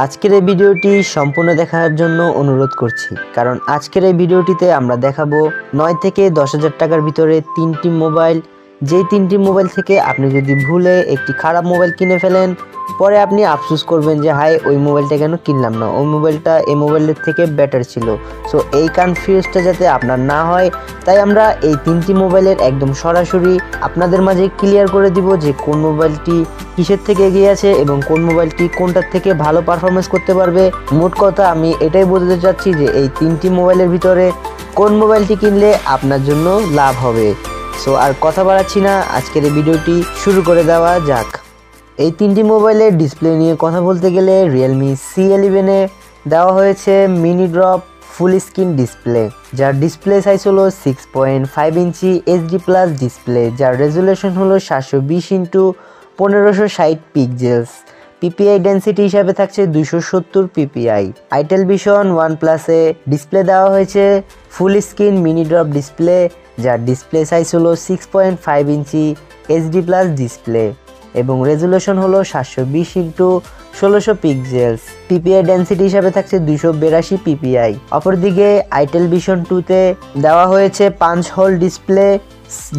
আজকের এই ভিডিওটি সম্পূর্ণ দেখার জন্য অনুরোধ করছি, কারণ আজকের এই ভিডিওটিতে আমরা দেখাবো 9 থেকে 10,000 টাকার ভিতরে তিনটি মোবাইল, যেই তিনটি মোবাইল থেকে আপনি যদি ভুলে একটি খারাপ মোবাইল কিনে ফেলেন, পরে আপনি আফসোস করবেন যে হাই ওই মোবাইলটা কেন কিনলাম না, ওই মোবাইলটা এই মোবাইলের থেকে বেটার ছিল। সো এই কনফিউজটা যাতে আপনার না হয়, তাই আমরা এই তিনটি মোবাইলের একদম সরাসরি আপনাদের মাঝে ক্লিয়ার করে দিব যে কোন মোবাইলটি কিসের থেকে এগিয়ে আছে এবং কোন মোবাইলটি কোনটার থেকে ভালো পারফরমেন্স করতে পারবে। মোট কথা আমি এটাই বলতে চাচ্ছি যে এই তিনটি মোবাইলের ভিতরে কোন মোবাইলটি কিনলে আপনার জন্য লাভ হবে। সো আর কথা বাড়াচ্ছি না, আজকের এই ভিডিওটি শুরু করে দেওয়া যাক। এই তিনটি মোবাইলের ডিসপ্লে নিয়ে কথা বলতে গেলে রিয়েলমি C11 এ দেওয়া হয়েছে mini drop full screen display, যার ডিসপ্লে সাইজ হলো 6.5 ইঞ্চি HD প্লাস ডিসপ্লে, যার রেজুলেশন হলো 720x1560 পিক্সেলস। PPI ডেন্সিটি হিসাবে থাকছে 270 PPI। আইটেল ভিশন OnePlus-এ ডিসপ্লে দেওয়া হয়েছে full screen mini drop display, যার ডিসপ্লে সাইজ হলো 6.5 ইঞ্চি HD প্লাস ডিসপ্লে এবং রেজুলেশন হলো 720x1600 পিক্সেলস। PPI ডেন্সিটি হিসাবে থাকছে 282 PPI। অপরদিকে আইটেল ভিশন 2-তে দেওয়া হয়েছে punch whole display,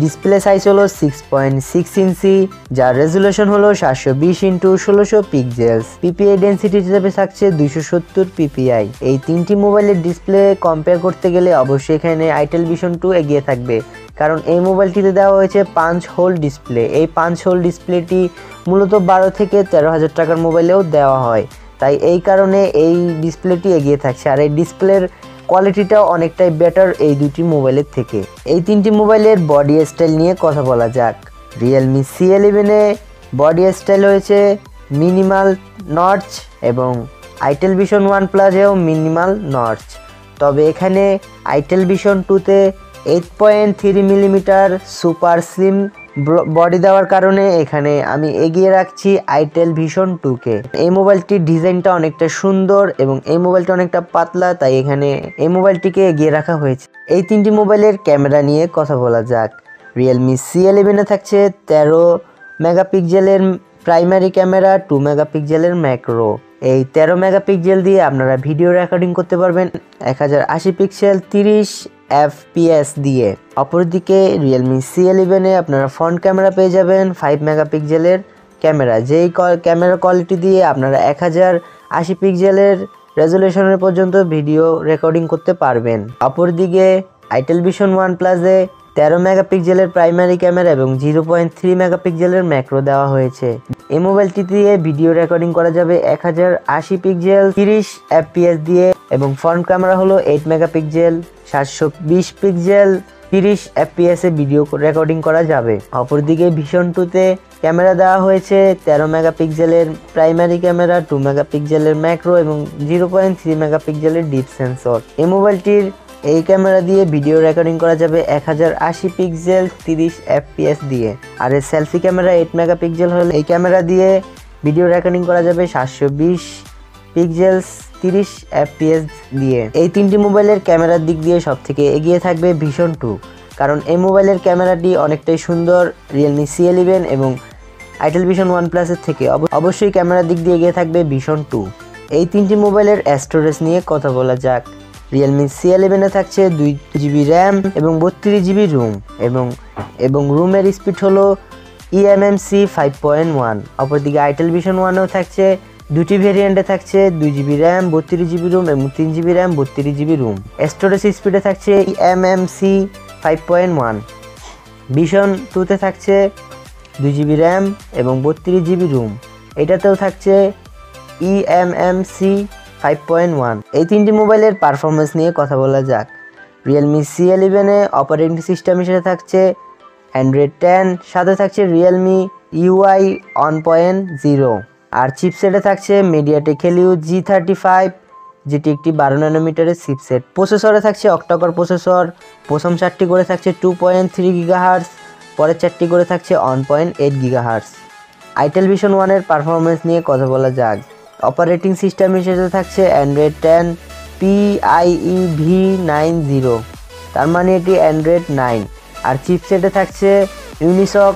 display size হলো 6.6 ইঞ্চি, যার রেজুলেশন হলো 720x1600 পিক্সেলস। PPI ডেন্সিটি হিসেবে থাকছে 270 PPI। এই তিনটি মোবাইলের ডিসপ্লে কম্পেয়ার করতে গেলে অবশ্যই এখানে আইটেল ভিশন 2 এগিয়ে থাকবে, কারণ এই মোবাইলটিতে দেওয়া হয়েছে পাঞ্চ হোল ডিসপ্লে। এই পাঞ্চ হোল ডিসপ্লেটি মূলত 12 থেকে 13,000 টাকার মোবাইলেও দেওয়া হয়, তাই এই কারণে এই ডিসপ্লেটি এগিয়ে থাকছে। আর এই ডিসপ্লের কোয়ালিটিটাও অনেকটাই বেটার এই দুটি মোবাইলের থেকে। এই তিনটি মোবাইলের বডি স্টাইল নিয়ে কথা বলা যাক। রিয়েলমি C11-এ বডি স্টাইল হয়েছে মিনিমাল নচ এবং আইটেল ভিশন OnePlus-এও মিনিমাল নচ, তবে এখানে আইটেল ভিশন 2-তে 8.3 মিলিমিটার সুপার স্লিম বডি দেওয়ার কারণে এখানে আমি এগিয়ে রাখছি আইটেল ভিশন 2-কে। এই মোবাইলটির ডিজাইনটা অনেকটা সুন্দর এবং এই মোবাইলটা অনেকটা পাতলা, তাই এখানে এই মোবাইলটিকে এগিয়ে রাখা হয়েছে। এই তিনটি মোবাইলের ক্যামেরা নিয়ে কথা বলা যাক। রিয়েলমি C11-এ থাকছে 13 মেগাপিক্সেলের প্রাইমারি ক্যামেরা, 2 মেগাপিক্সেলের ম্যাক্রো। এই 13 মেগাপিক্সেল দিয়ে আপনারা ভিডিও রেকর্ডিং করতে পারবেন 1080 পিক্সেল 30 FPS দিয়ে। অপরদিকে রিয়েলমি C11-এ আপনারা ফ্রন্ট ক্যামেরা পেয়ে যাবেন 5 মেগাপিক্সেলের ক্যামেরা, যেই ক্যামেরা কোয়ালিটি দিয়ে আপনারা 1080 পিক্সেলের রেজুলেশনের পর্যন্ত ভিডিও রেকর্ডিং করতে পারবেন। অপরদিকে আইটেল ভিশন OnePlus-এ 13 মেগাপিক্সেলের প্রাইমারি ক্যামেরা এবং 0.3 মেগাপিক্সেলের ম্যাক্রো দেওয়া হয়েছে। এই মোবাইলটি দিয়ে ভিডিও রেকর্ডিং করা যাবে 1080 পিক্সেল 30 FPS দিয়ে এবং ফ্রন্ট ক্যামেরা হলো 8 মেগাপিক্সেল 720 পিক্সেল 30 FPS এ ভিডিও রেকর্ডিং করা যাবে। অপরদিকে ভিশন 2-তে ক্যামেরা দেওয়া হয়েছে 13 মেগাপিক্সেলের প্রাইমারি ক্যামেরা, 2 মেগাপিক্সেলের ম্যাক্রো এবং 0.3 মেগাপিক্সেলের ডিপ সেন্সর। এই মোবাইলটির এই ক্যামেরা দিয়ে ভিডিও রেকর্ডিং করা যাবে 1080 পিক্সেল 30 FPS দিয়ে। আর এই সেলফি ক্যামেরা 8 মেগাপিক্সেল হলে এই ক্যামেরা দিয়ে ভিডিও রেকর্ডিং করা যাবে 720 পিক্সেল 30 FPS দিয়ে। এই তিনটি মোবাইলের ক্যামেরার দিক দিয়ে সবথেকে এগিয়ে থাকবে ভিশন 2, কারণ এই মোবাইলের ক্যামেরাটি অনেকটাই সুন্দর রিয়েলমি C11 এবং আইটেল ভিশন OnePlus-এর থেকে। অবশ্যই ক্যামেরার দিক দিয়ে এগিয়ে থাকবে ভিশন 2। এই তিনটি মোবাইলের স্টোরেজ নিয়ে কথা বলা যাক। রিয়েলমি C11-এ থাকছে 2GB র্যাম এবং 32GB রুম এবং রুমের স্পিড হলো eMMC 5.1। অপরদিকে আইটেল ভিশন 1-এও থাকছে দুটি ভেরিয়েন্টে থাকছে 2GB র্যাম 32GB রুম এবং 3GB RAM 32GB room. Storage স্পিডে থাকছে eMMC 5.1। ভিশন 2-তে থাকছে 2GB র্যাম এবং 32GB রুম, এটাতেও থাকছে eMMC 5.1। এই তিনটি মোবাইলের পারফরমেন্স নিয়ে কথা বলা যাক। রিয়েলমি C11-এ অপারেটিং সিস্টেম হিসেবে থাকছে Android 10, সাথে থাকছে রিয়েলমি UI 1.0 আর চিপসেটে থাকছে MediaTek Helio G35, যেটি একটি 12 ন্যানোমিটারের চিপসেট। প্রসেসরে থাকছে অক্টাকোর প্রসেসর, প্রথম 4টি করে থাকছে 2.3 GHz, পরের 4টি করে থাকছে 1.8 GHz। আইটেল ভিশন 1-এর পারফরমেন্স নিয়ে কথা বলা যাক। অপারেটিং সিস্টেম হিসেবে থাকছে Android 10 PIE V90, তার মানে এটি Android 9। আর চিপসেটে থাকছে ইউনিসক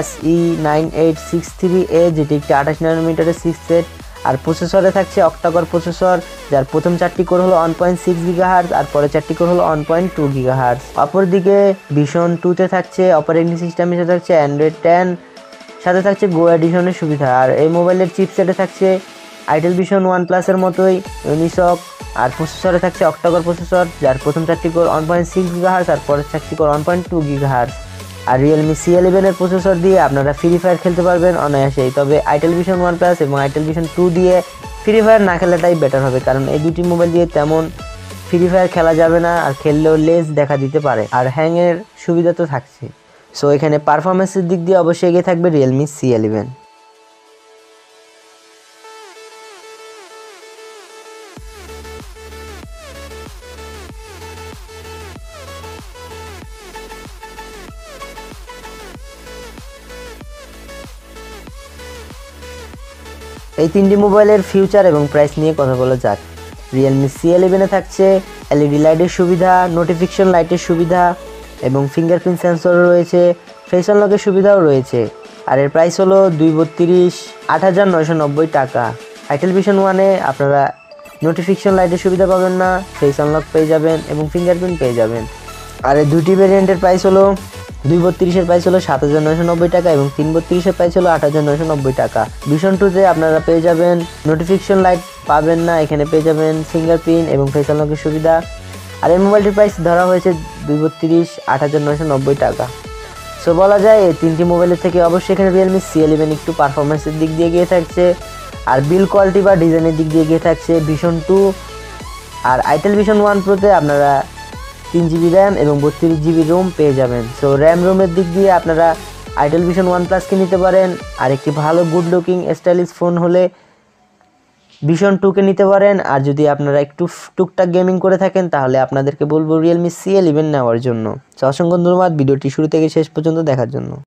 SE9863A, যেটি একটি 28 ন্যানোমিটারের চিপসেট। আর প্রসেসরে থাকছে অক্টাকোর প্রসেসর, যার প্রথম 4টি কোর হলো 1.6 গিগাহার্টজ আর পরে 4টি কোর হলো 1.2 গিগাহার্টজ। অপরদিকে ভিশন 2তে থাকছে অপারেটিং সিস্টেম হিসেবে থাকছে অ্যান্ড্রয়েড 10, সাথে থাকছে গো এডিশনের সুবিধা। আর এই মোবাইলের চিপসেটে থাকছে আইটেল ভিশন OnePlus-এর মতোই ইউনিসক, আর প্রসেসরে থাকছে অক্টাকোর প্রসেসর, যার প্রথম 4টি কোর 1.6 গিগাহার্টজ আর পরের 4টি কোর 1.2 গিগাহার্টজ। আর রিয়েলমি C11-এর প্রসেসর দিয়ে আপনারা ফ্রি ফায়ার খেলতে পারবেন অনায়াসেই। তবে আইটেল ভিশন OnePlus এবং আইটেল ভিশন 2 দিয়ে ফ্রি ফায়ার না খেলাটাই বেটার হবে, কারণ এই দুটি মোবাইল দিয়ে তেমন ফ্রি ফায়ার খেলা যাবে না, আর খেললেও লেজ দেখা দিতে পারে, আর হ্যাংয়ের সুবিধা তো থাকছে। সো এখানে পারফরমেন্সের দিক দিয়ে অবশ্যই এগিয়ে থাকবে রিয়েলমি C11। এই তিনটি মোবাইলের ফিউচার এবং প্রাইস নিয়ে কথা বলা যাক। রিয়েলমি C11-এ থাকছে এলইডি লাইটের সুবিধা, নোটিফিকেশন লাইটের সুবিধা এবং ফিঙ্গারপ্রিন্ট সেন্সরও রয়েছে, ফেস আনলকের সুবিধাও রয়েছে। আর এর প্রাইস হলো 232 8,990 টাকা। আইটেল ভিশন 1-এ আপনারা নোটিফিকেশন লাইটের সুবিধা পাবেন না, ফেস আনলক পেয়ে যাবেন এবং ফিঙ্গারপ্রিন্ট পেয়ে যাবেন। আর এই দুটি ভেরিয়েন্টের প্রাইস হলো 232-এর প্রাইস হলো 7,990 টাকা এবং 332-এর প্রাইস হলো 8,990 টাকা। ভিশন 2-তে আপনারা পেয়ে যাবেন নোটিফিকেশন লাইট পাবেন না, এখানে পেয়ে যাবেন ফিঙ্গারপ্রিন্ট এবং ফেস আনলকের সুবিধা। আর এই মোবাইলটির প্রাইস ধরা হয়েছে 232 8,990 টাকা। সো বলা যায় এই তিনটি মোবাইলের থেকে অবশ্যই এখানে রিয়েলমি C11 একটু পারফরমেন্সের দিক দিয়ে এগিয়ে থাকছে, আর বিল কোয়ালিটি বা ডিজাইনের দিক দিয়ে এগিয়ে থাকছে ভিশন 2। আর আইটেল ভিশন 1 প্রোতে আপনারা 3GB র্যাম এবং 32GB রোম পেয়ে যাবেন। সো র্যাম রোমের দিক দিয়ে আপনারা আইটেল ভিশন OnePlus-কে নিতে পারেন, আর একটি ভালো গুড লুকিং স্টাইলিশ ফোন হলে ভিশন 2-কে নিতে পারেন। আর যদি আপনারা একটু টুকটাক গেমিং করে থাকেন তাহলে আপনাদেরকে বলবো রিয়েলমি C11 নেওয়ার জন্য। সো অসংখ্য ধন্যবাদ ভিডিওটি শুরু থেকে শেষ পর্যন্ত দেখার জন্য।